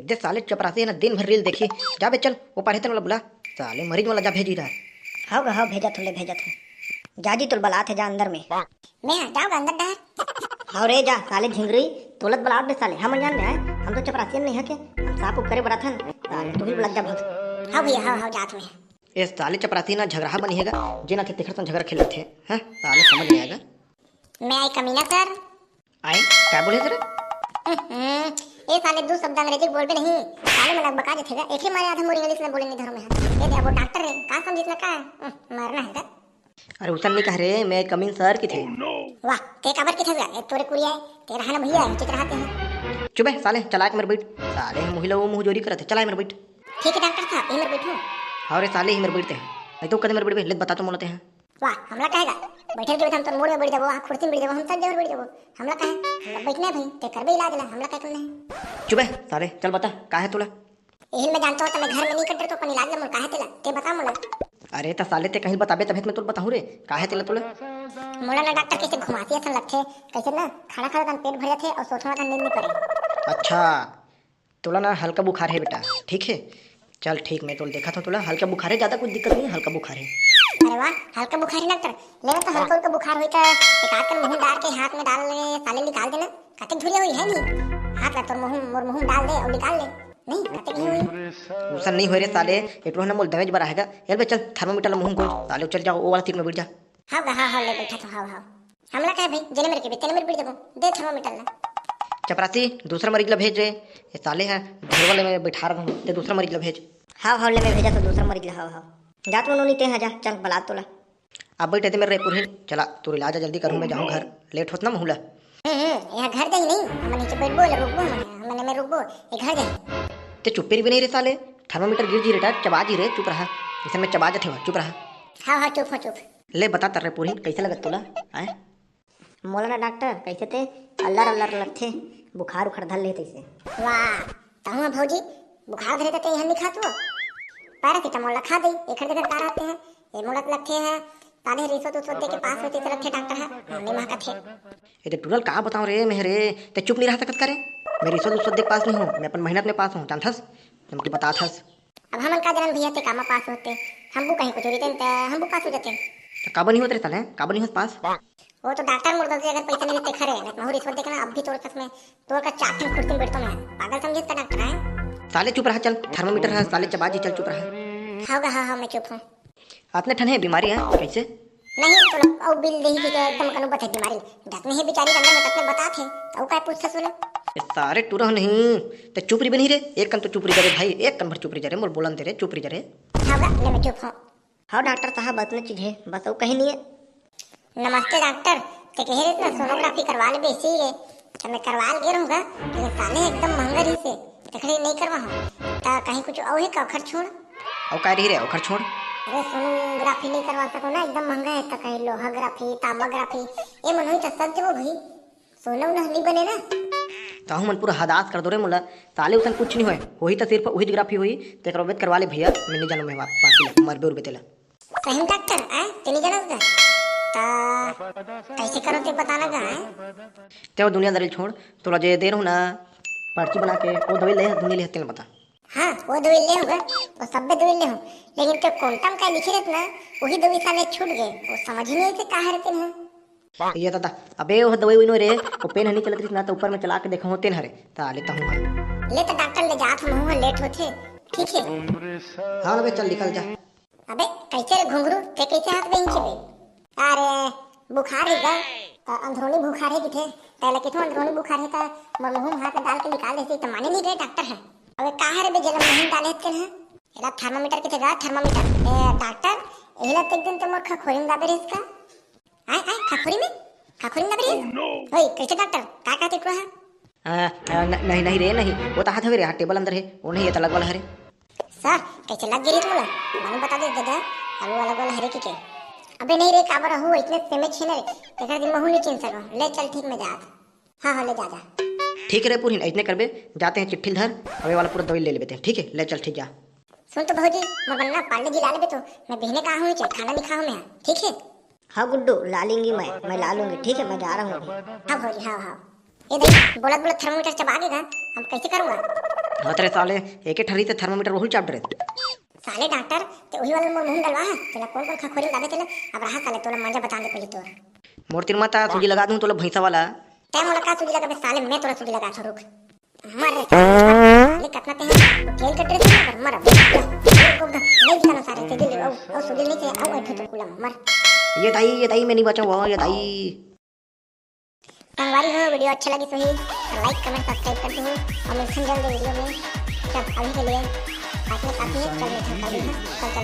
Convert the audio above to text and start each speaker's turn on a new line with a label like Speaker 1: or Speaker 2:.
Speaker 1: दे साले चपरासी है ना, दिन भर रील देखी। जा बे चल, वो पढ़े वाला बुला, साले मरीज वाला जा भेजी रहा।
Speaker 2: हाँ भेजा थो जाजी तुल बलात है जा अंदर में। मैं जाऊंगा अंदर डर। हाँ रे जा साले झिंगरी तोलत बलात बे साले हम जान रहे हैं, हम तो चपरासी नहीं है के हम साफ करे बड़ा था साले तू ही बुला जा बहुत। हाँ भैया हाँ जात में
Speaker 1: ये साले चपरासी ना झगड़ा बनी हैगा, जे ना थे तेखर संग झगड़ा खेल थे। हां साले समझ नहीं आएगा।
Speaker 2: मैं आई कमीना सर।
Speaker 1: आई क्या बोले सर?
Speaker 2: ये साले दो शब्द अंग्रेजी बोल भी नहीं, साले मला बका जेथेगा एक ही मारे आधा मोर इंग्लिश में बोले नहीं धरो में। ये दे वो डॉक्टर है का समझ इतना का मारना है।
Speaker 1: अरे उसन नहीं कह रहे, मैं कमिंग सर की थे।
Speaker 2: वाह ते काबर के थगा ए तोरे कुरिया तेरा है ना भैया चित रहते हैं।
Speaker 1: चुप है साले, चला के मेरे बैठ। साले महिला वो मुंह जोरी करते, चला मेरे बैठ।
Speaker 2: ठीक है डॉक्टर साहब इधर बैठो।
Speaker 1: हाँ रे साले ही मेरे बैठते हैं, नहीं तो कदम मेरे बैठ ले बता तो मोलते हैं।
Speaker 2: वाह हमला कहेगा बैठल के हम तो मोड़ में बैठ जाबो, कुर्सी में बैठ जाबो, हम सब जगह बैठ जाबो। हमला कहे हमला बैठना भाई ते करबे इलाज ला, हमला कहे करना है।
Speaker 1: चुप है साले, चल बता का है तोला।
Speaker 2: एहन में जानता हो तो मैं घर में नहीं कटर तो अपन इलाज ला मोर काहे तेला ते बता मोला।
Speaker 1: अरे ता साले ते कहीं बताबे तभी मैं तुल बताऊं रे का है तेला तोला।
Speaker 2: मोला ना डॉक्टर कैसे घुमाती है सन लगथे, कैसे ना खाना खा पेट भर जाथे और सोचना का नींद नहीं पड़े।
Speaker 1: अच्छा तोला ना हल्का बुखार है बेटा, ठीक है चल ठीक, मैं तो देखा था तोला हल्का बुखार है, ज्यादा कुछ दिक्कत नहीं है, हल्का बुखार है।
Speaker 2: अरे वाह हल्का बुखार है डॉक्टर, लेना तो हल्का बुखार होई त एक आध कर मुंह डाल के हाथ में डाल ले साले निकाल देना, काते झुरिया हुई है नहीं हाथ ला तो मुंह डाल दे और निकाल ले नहीं काते नहीं हुई।
Speaker 1: उसन नहीं हो रे साले, एटरो ना मोल दमेज बरा हैगा। यार बे चल थर्मामीटर ला मुंह को साले, चल जाओ वो वाला सीट में बैठ जा।
Speaker 2: हाँ ले बैठा तो हाँ हमला कहे भाई जने मेरे के बेटे ने मेरे बैठ जाबो दे थर्मामीटर ला।
Speaker 1: चपरासी दूसरा मरीज ला भेज रे, ये साले है घर वाले में बैठा रहा हूं, ते दूसरा मरीज ला भेज।
Speaker 2: हाँ ले मैं भेजा तो दूसरा मरीज ला। हाँ जात में नहीं ते हैं जा चल बला तोला।
Speaker 1: अब बैठे थे मेरे रे पुरहिन, चला तू इलाज जल्दी करूं, मैं जाऊं घर, लेट होत ना मुहला।
Speaker 2: यहाँ घर जाई नहीं हम नीचे बैठ बोल रुकबो हमने में रुकबो ये घर जाई
Speaker 1: ते चुप्पे भी नहीं रे साले, थर्मामीटर गिर जी रेटा चबा जी रे, चुप रहा इसे में चबा जाते हो, चुप रहा।
Speaker 2: हाँ चुप
Speaker 1: ले बता तर रे पुरहिन कैसे लगत तोला आए।
Speaker 2: मोला ना डॉक्टर कैसे थे अल्लाह लगथे बुखार उखड़ धर लेते से। वाह तहुआ भौजी बुखार धरे ते यहाँ दिखा तू पैरासिटामोल खा दे एखर जगह का रहते हैं ये मोलत लगथे है ताले रिसो तो दे के पास होते से लगथे डॉक्टर है हमने मां का थे।
Speaker 1: ये तो टूरल का बताऊं रे मेरे, ते चुप नहीं रह सकत करे। मैं रिसो देख पास नहीं हूं, मैं अपन मेहनत में पास हूं, जानथस तुमके बताथस।
Speaker 2: अब हमन का जनन भैया ते कामा पास होते हमबू कहीं कुछ होते त हमबू पास हो जाते
Speaker 1: तो काबा नहीं होत रे साले, काबा नहीं होत पास।
Speaker 2: वो तो डॉक्टर मुर्दा से अगर पैसा नहीं देते खरे नहीं मैं रिश्वत देखना अब भी तोड़ तक में तोड़ का चाटन कुर्सी में बैठता मैं पागल समझे का डॉक्टर है।
Speaker 1: साले चुप रहा, चल थर्मामीटर है साले चबाजी, चल चुप रहा।
Speaker 2: हाँ मैं चुप हूँ।
Speaker 1: आपने ठने बीमारी है कैसे
Speaker 2: नहीं तो और बिल नहीं भी एकदम कनु बता बीमारी डकने है बेचारी अंदर में तक में बता थे और काय पूछता सुनो
Speaker 1: ये सारे टूरा नहीं ते चुप रही बनी रे, एक कन तो चुप रही जा भाई, एक कन भर चुप रही जा रे, मोर बोलन तेरे चुप रही जा रे।
Speaker 2: हाँ ले मैं चुप हूँ। हाँ डॉक्टर साहब बतने चीज है बस वो कहीं नहीं है। नमस्ते डॉक्टर ते कह रहे थे सोनोग्राफी करवा ले बेसी रे तो मैं करवा ले रहूंगा लेकिन साले एकदम महंगा रही से तखड़ी नहीं करवा हूं ता कहीं कुछ और है का खर्च छोड़
Speaker 1: और काय रही रे और खर्च छोड़।
Speaker 2: अरे सोनोग्राफी नहीं करवा सको ना एकदम महंगा है तो कहीं लोहाग्राफी तामाग्राफी ये मन हुई तो सब जब भाई सोना नहीं बने ना
Speaker 1: तो हम मन पूरा हदास कर दो रे मोला, साले उसन कुछ नहीं होए, वही तो सिर्फ वही ग्राफी हुई ते करवेत करवा ले भैया, मैं नहीं जानू मैं बाकी मर बेर बेतेला।
Speaker 2: सही डॉक्टर आ ते नहीं जानत ता कैसे करो ते बताना का है
Speaker 1: ते दुनियादारी छोड़, तोला जे दे रहूं ना पर्ची बना के वो दवाई ले दुनिया ले तेल बता।
Speaker 2: हाँ वो दवाई ले होगा वो सब दवाई ले हूं लेकिन तो क्वांटम का लिखे रहत ना वही दवाई साले छूट गए वो समझ ही नहीं थे काहे रहते हैं।
Speaker 1: ये दादा अबे वो दवाई वही नो रे, वो पेन नहीं चलत रही ना तो ऊपर में चला के देखो होते न रे ता लेता हूं।
Speaker 2: ले तो डॉक्टर ले जात हूं लेट होथे ठीक है।
Speaker 1: हां अबे चल निकल जा।
Speaker 2: अबे कैसे रे घुंघरू ते कैसे हाथ में इंचे बे अरे बुखार है का अंदरूनी बुखार है किथे पहले किथों अंदरूनी बुखार है का मुंह हाथ में डाल के निकाल देते तो माने नहीं रे डॉक्टर है। अबे काहे रे बे जलम नहीं डाले के है एला थर्मामीटर किथे गा थर्मामीटर ए डॉक्टर एला तक दिन तो मोर खखोरिन दाबे रे इसका आय खखोरी में दाबे रे ओए कैसे डॉक्टर का कहते को है
Speaker 1: नहीं रे नहीं वो तो हाथ हवे रे, हाथ टेबल अंदर है वो नहीं, ये तो अलग वाला है रे।
Speaker 2: सर कैसे लग गिरी तुमला माने बता दे दादा अलग अलग वाला है के अबे नहीं रे काबर हो इतने सेमे छे रे तेकर दिन महू नहीं चिन सको ले चल ठीक में जा। हाँ ले जा
Speaker 1: ठीक है रे पुरहिन इतने करबे, जाते हैं चिट्ठी धर अबे वाला पूरा दवाई ले लेते हैं, ठीक है ले चल ठीक जा।
Speaker 2: सुन तो भौजी मैं बनना पांडे जी ला लेबे तो मैं बहने का हूं चे खाना नहीं खाऊं मैं ठीक है। हाँ गुड्डू ला लेंगी मैं ला लूंगी ठीक है मैं जा रहा हूँ। हाँ भौजी हाँ ये देख बोलत थर्मामीटर चबा देगा हम कैसे करूँगा
Speaker 1: हाँ तेरे साले एक ठरी से थर्मामीटर वही चाप डरे
Speaker 2: साले डॉक्टर ते वही वाला मोर मुंह डलवा तेला कौन कौन खखोरी लागे तेला अब रहा साले तोला मजा बता दे पहले तोर
Speaker 1: मोर तिर माता सूजी लगा दूं तोला भैंसा वाला
Speaker 2: ते मोला का सूजी लगा बे साले मैं तोरा सूजी लगा रुक मर रे साले कतना ते खेल के ड्रेस पर मर को नहीं दिखाना सारे ते दिल ओ सूजी नहीं थे आओ ऐठे तो कुला मर
Speaker 1: ये दाई मैं नहीं बचाऊंगा ये दाई
Speaker 2: संगवारी हो वीडियो अच्छा लगी तो ही लाइक कमेंट सब्सक्राइब कर दो और मिलते हैं जल्द वीडियो में सब अभी के लिए आज में काफी है चलिए कल चला